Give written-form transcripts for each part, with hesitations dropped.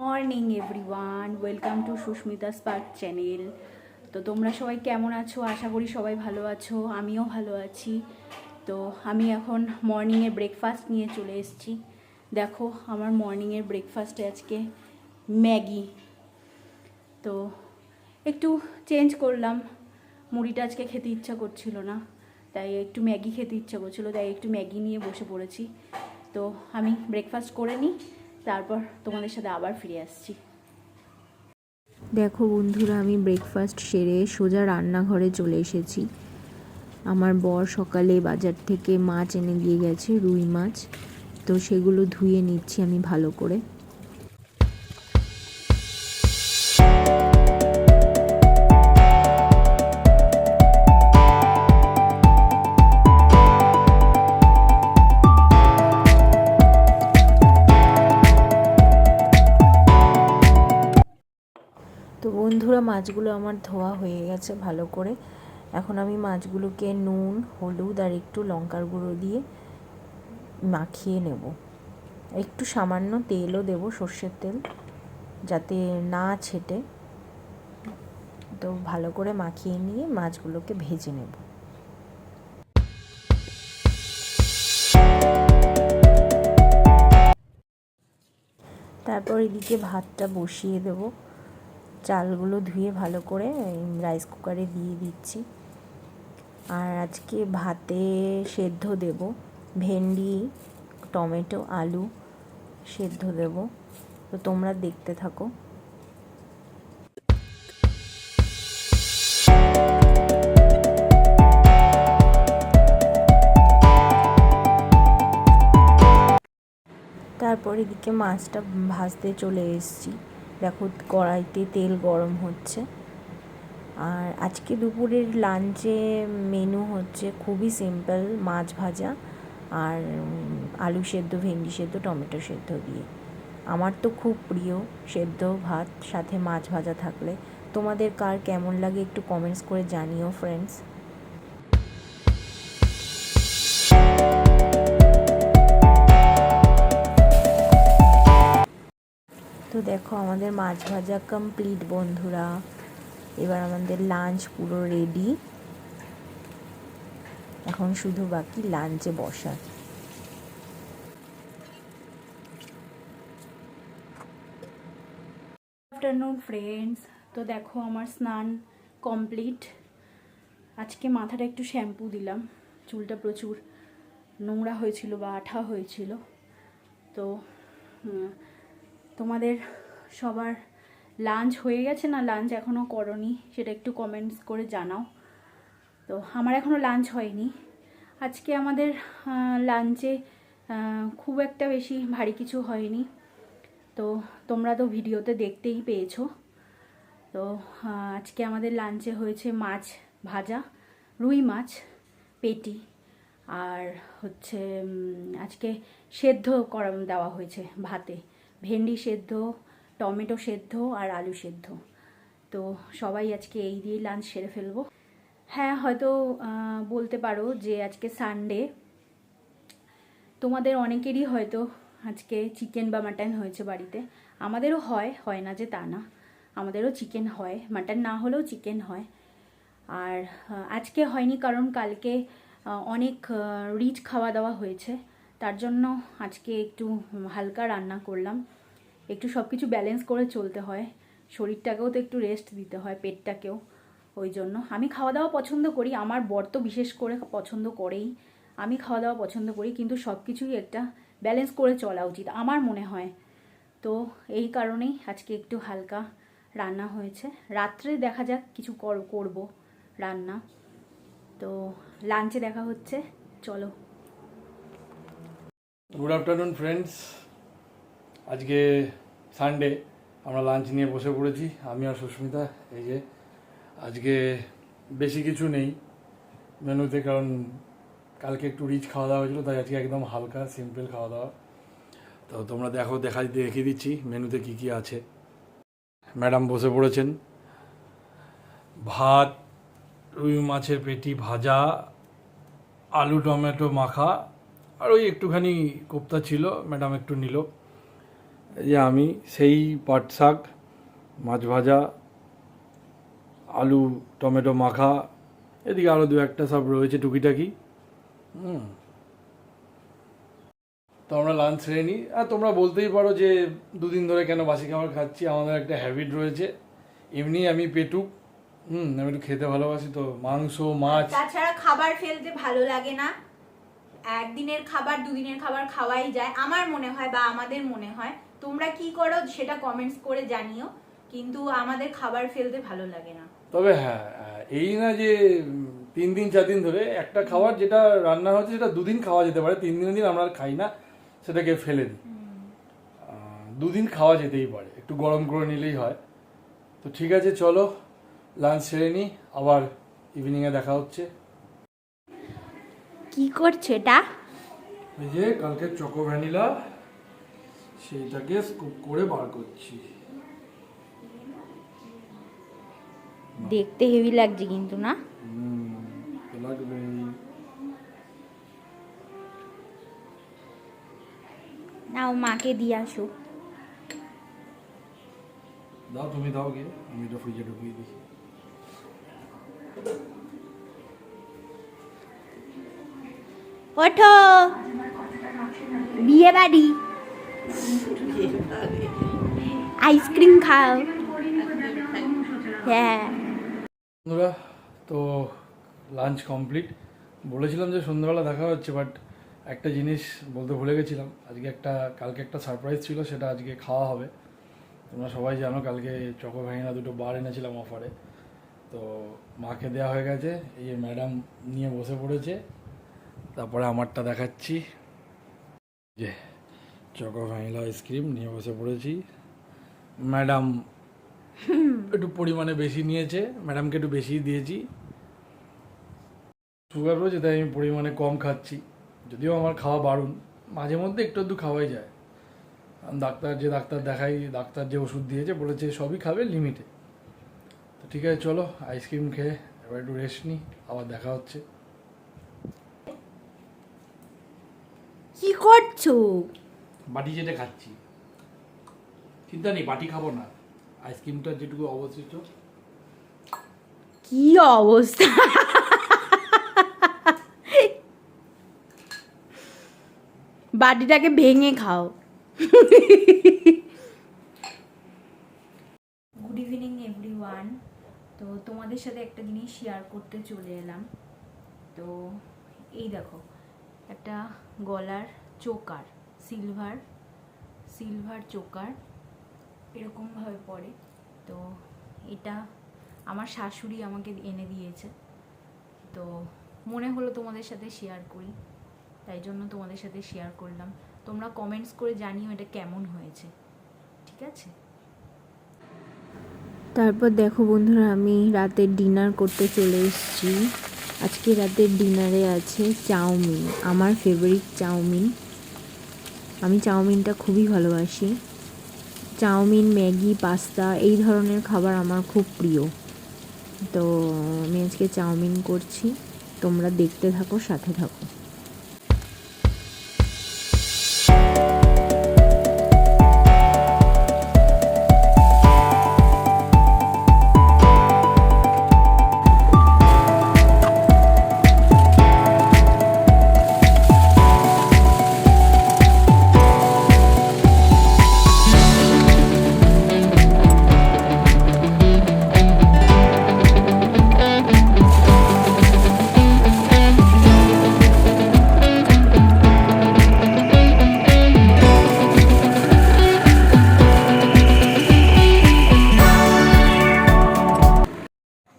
Morning everyone, welcome to Susmita spark channel. তো তোমরা সবাই কেমন আছো? আশা করি সবাই ভালো আছো, আমিও ভালো আছি। তো আমি এখন মর্নিংয়ের ব্রেকফাস্ট নিয়ে চলে এসেছি। দেখো আমার মর্নিংয়ের ব্রেকফাস্টে আজকে ম্যাগি। তো একটু চেঞ্জ করলাম, মুড়িটা আজকে খেতে ইচ্ছা করছিল না, তাই একটু ম্যাগি খেতে ইচ্ছা করছিলো, তাই একটু ম্যাগি নিয়ে বসে পড়েছি। তো আমি ব্রেকফাস্ট করে নিই, তারপর তোমাদের সাথে আবার ফিরে আসছি। দেখো বন্ধুরা, আমি ব্রেকফাস্ট সেরে সোজা রান্নাঘরে চলে এসেছি। আমার বর সকালে বাজার থেকে মাছ এনে দিয়ে গেছে, রুই মাছ। তো সেগুলো ধুয়ে নিচ্ছি আমি ভালো করে। তো বন্ধুরা, মাছগুলো আমার ধোয়া হয়ে গেছে ভালো করে। এখন আমি মাছগুলোকে নুন, হলুদ আর একটু লঙ্কার গুঁড়ো দিয়ে মাখিয়ে নেব। একটু সামান্য তেলও দেব, সর্ষের তেল, যাতে না ছেটে। তো ভালো করে মাখিয়ে নিয়ে মাছগুলোকে ভেজে নেব। তারপর এদিকে ভাতটা বসিয়ে দেব। চালগুলো ধুয়ে ভালো করে রাইস কুকারে দিয়ে দিচ্ছি। আর আজকে ভাতে সেদ্ধ দেব ভেন্ডি, টমেটো, আলু সেদ্ধ দেব। তো তোমরা দেখতে থাকো। তারপর এদিকে মাছটা ভাজতে চলে এসেছি। দেখো কড়াইতে তেল গরম হচ্ছে। আর আজকে দুপুরের লাঞ্চে মেনু হচ্ছে খুবই সিম্পল, মাছ ভাজা আর আলু সেদ্ধ, ভেন্ডি সেদ্ধ, টমেটো সেদ্ধ দিয়ে। আমার তো খুব প্রিয় সেদ্ধ ভাত সাথে মাছ ভাজা থাকলে। তোমাদের কার কেমন লাগে একটু কমেন্টস করে জানিও ফ্রেন্ডস। তো দেখো আমাদের মাছ ভাজা কমপ্লিট বন্ধুরা। এবার আমাদের লাঞ্চ পুরো রেডি। এখন শুধু বাকি লাঞ্চে বসা। Afternoon friends. তো দেখো আমার স্নান কমপ্লিট। আজকে মাথাটা একটু শ্যাম্পু দিলাম, চুলটা প্রচুর নোংরা হয়েছিল বা আঠা হয়েছিল। তো তোমাদের সবার লাঞ্চ হয়ে গেছে না লাঞ্চ এখনও করনি, সেটা একটু কমেন্টস করে জানাও। তো আমার এখনও লাঞ্চ হয়নি। আজকে আমাদের লাঞ্চে খুব একটা বেশি ভারী কিছু হয়নি। তো তোমরা তো ভিডিওতে দেখতেই পেয়েছো। তো আজকে আমাদের লাঞ্চে হয়েছে মাছ ভাজা, রুই মাছ পেটি, আর হচ্ছে আজকে সেদ্ধ করা দেওয়া হয়েছে ভাতে, ভেন্ডি সেদ্ধ, টমেটো সেদ্ধ আর আলু সেদ্ধ। তো সবাই আজকে এই দিয়ে লাঞ্চ সেরে ফেলবো। হ্যাঁ, হয়তো বলতে পারো যে আজকে সানডে, তোমাদের অনেকেরই হয়তো আজকে চিকেন বা মাটন হয়েছে বাড়িতে। আমাদেরও হয় না যে তা না, আমাদেরও চিকেন হয়, মাটন না হলেও চিকেন হয়। আর আজকে হয়নি কারণ কালকে অনেক রিচ খাওয়া দাওয়া হয়েছে, তার জন্য আজকে একটু হালকা রান্না করলাম। একটু সব কিছু ব্যালেন্স করে চলতে হয়, শরীরটাকেও তো একটু রেস্ট দিতে হয়, পেটটাকেও। ওই জন্য আমি খাওয়া দাওয়া পছন্দ করি, আমার বর তো বিশেষ করে পছন্দ করেই। আমি খাওয়া দাওয়া পছন্দ করি, কিন্তু সব কিছুই একটা ব্যালেন্স করে চলা উচিত আমার মনে হয়। তো এই কারণেই আজকে একটু হালকা রান্না হয়েছে। রাত্রে দেখা যাক কিছু করব রান্না। তো লাঞ্চে দেখা হচ্ছে, চলো। Good afternoon friends. আজকে সানডে, আমরা লাঞ্চ নিয়ে বসে পড়েছি আমি আর সুস্মিতা। এই যে আজকে বেশি কিছু নেই মেনুতে, কারণ কালকে একটু রিচ খাওয়া দাওয়া হয়েছিল, তাই আজকে একদম হালকা সিম্পল খাওয়া দাওয়া। তো তোমরা দেখিয়ে দিচ্ছি মেনুতে কি কি আছে। ম্যাডাম বসে পড়েছেন, ভাত, রুই মাছের পেটি ভাজা, আলু টমেটো মাখা, আর ওই একটুখানি কোপ্তা ছিল, ম্যাডাম একটু নিল। এই যে আমি সেই পাট শাক, মাছ ভাজা, আলু টমেটো মাখা, এদিকে আরও দু একটা সব রয়েছে টুকিটাকি। তো আমরা লাঞ্চ সেরে নিই। আর তোমরা বলতেই পারো যে দুদিন ধরে কেন বাসি খাবার খাচ্ছি। আমাদের একটা হ্যাবিট রয়েছে, এমনি আমি পেটুক, আমি একটু খেতে ভালোবাসি, তো মাংস মাছ। তাছাড়া খাবার ফেলতে ভালো লাগে না, একদিনের খাবার দুদিনের খাবার খাওয়াই যায় আমার মনে হয়, বা আমাদের মনে হয়। তোমরা কি করো সেটা কমেন্টস করে জানিও, কিন্তু আমাদের খাবার ফেলতে ভালো লাগে না। তবে হ্যাঁ, এই না যে 3 দিন 4 দিন ধরে একটা খাবার যেটা রান্না হচ্ছে সেটা 2 দিন খাওয়া যেতে পারে, 3 দিনের দিন আমরা আর খাই না, সেটাকে ফেলে দিই। 2 দিন খাওয়া যেতেই পারে, একটু গরম করে নিলেই হয়। তো ঠিক আছে, চলো লাঞ্চ সেরে নিই, আবার ইভিনিংয়ে দেখা হচ্ছে। কি করছে এটা? এই যে কালকে চকো ভ্যানিলা, সেইটাকে স্কুপ করে বার করছি। দেখতে হেভি লাগছে কিন্তু, না? লাগবে। নাও মাকে দিয়ে আসো। দাও, তুমি দাও গিয়ে, আমি এটা ফ্রিজে ঢুকিয়ে দিই। ওঠো, বিয়ে বাড়ি, আইসক্রিম খাও। হ্যাঁ বন্ধুরা, তো লাঞ্চ কমপ্লিট। বলেছিলাম যে সন্ধ্যাবেলা দেখা হচ্ছে, বাট একটা জিনিস বলতে ভুলে গেছিলাম। কালকে একটা সারপ্রাইজ ছিল, সেটা আজকে খাওয়া হবে। তোমরা সবাই জানো কালকে চকো ভ্যানিলা 2টো বার এনেছিলাম অফারে, তো মাকে দেওয়া হয়ে গেছে। এই যে ম্যাডাম নিয়ে বসে পড়েছে, তারপরে আমারটা দেখাচ্ছি। যে চকো ভ্যানিলা আইসক্রিম নিয়ে বসে পড়েছি। ম্যাডাম একটু পরিমাণে বেশি নিয়েছে, ম্যাডামকে একটু বেশি দিয়েছি। সুগার রয়েছে তাই আমি পরিমাণে কম খাচ্ছি, যদিও আমার খাওয়া বারণ, মাঝে মধ্যে একটু একটু খাওয়াই যায়। ডাক্তার দেখাই, ডাক্তার যে ওষুধ দিয়েছে বলেছে সবই খাবে লিমিটে। তো ঠিক আছে, চলো আইসক্রিম খেয়ে এবার একটু রেস্ট নিই, আবার দেখা হচ্ছে। কি করছো? বাটি যেটা খাচ্ছি, চিন্তা নেই, বাটি খাবো না, আইসক্রিমটা যেটুকু অবশিষ্ট। কি অবস্থা! বাটিটাকে ভেঙে খাও। Good evening everyone. তো তোমাদের সাথে একটা জিনিস শেয়ার করতে চলে এলাম। তো এই দেখো, একটা গলার চোকার, সিলভার চোকার এরকমভাবে পড়ে। তো এটা আমার শাশুড়ি আমাকে এনে দিয়েছে, তো মনে হলো তোমাদের সাথে শেয়ার করি, তাই জন্য তোমাদের সাথে শেয়ার করলাম। তোমরা কমেন্টস করে জানিও এটা কেমন হয়েছে, ঠিক আছে? তারপর দেখো বন্ধুরা, আমি রাতের ডিনার করতে চলে এসেছি। আজকে রাতের ডিনারে আছে চাউমিন, আমার ফেভারিট চাউমিন। আমি চাউমিনটা খুবই ভালোবাসি। চাউমিন, ম্যাগি, পাস্তা এই ধরনের খাবার আমার খুব প্রিয়। তো আমি আজকে চাউমিন করছি, তোমরা দেখতে থাকো, সাথে থাকো।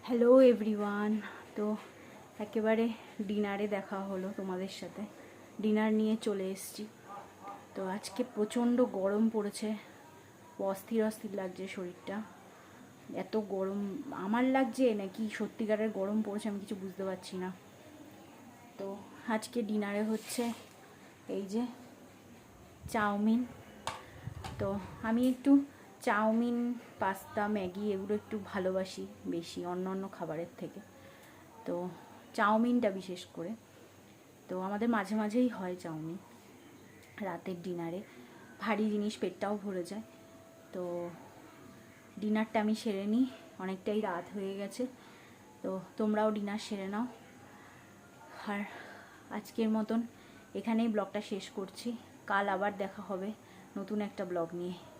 Hello everyone. তো একেবারে ডিনারে দেখা হলো তোমাদের সাথে, ডিনার নিয়ে চলে এসেছি। তো আজকে প্রচণ্ড গরম পড়েছে, অস্থির লাগছে শরীরটা। এত গরম আমার লাগছে নাকি সত্যিকারের গরম পড়েছে আমি কিছু বুঝতে পারছি না। তো আজকে ডিনারে হচ্ছে এই যে চাউমিন। তো আমি একটু চাউমিন, পাস্তা, ম্যাগি এগুলো একটু ভালোবাসি বেশি অন্য খাবারের থেকে, তো চাউমিনটা বিশেষ করে। তো আমাদের মাঝে মাঝেই হয় চাউমিন রাতের ডিনারে। ভারী জিনিস পেটটাও ভরে যায়। তো ডিনারটা আমি সেরে নিই, অনেকটাই রাত হয়ে গেছে। তো তোমরাও ডিনার সেরে নাও। আর আজকের মতন এখানেই ব্লগটা শেষ করছি। কাল আবার দেখা হবে নতুন একটা ব্লগ নিয়ে।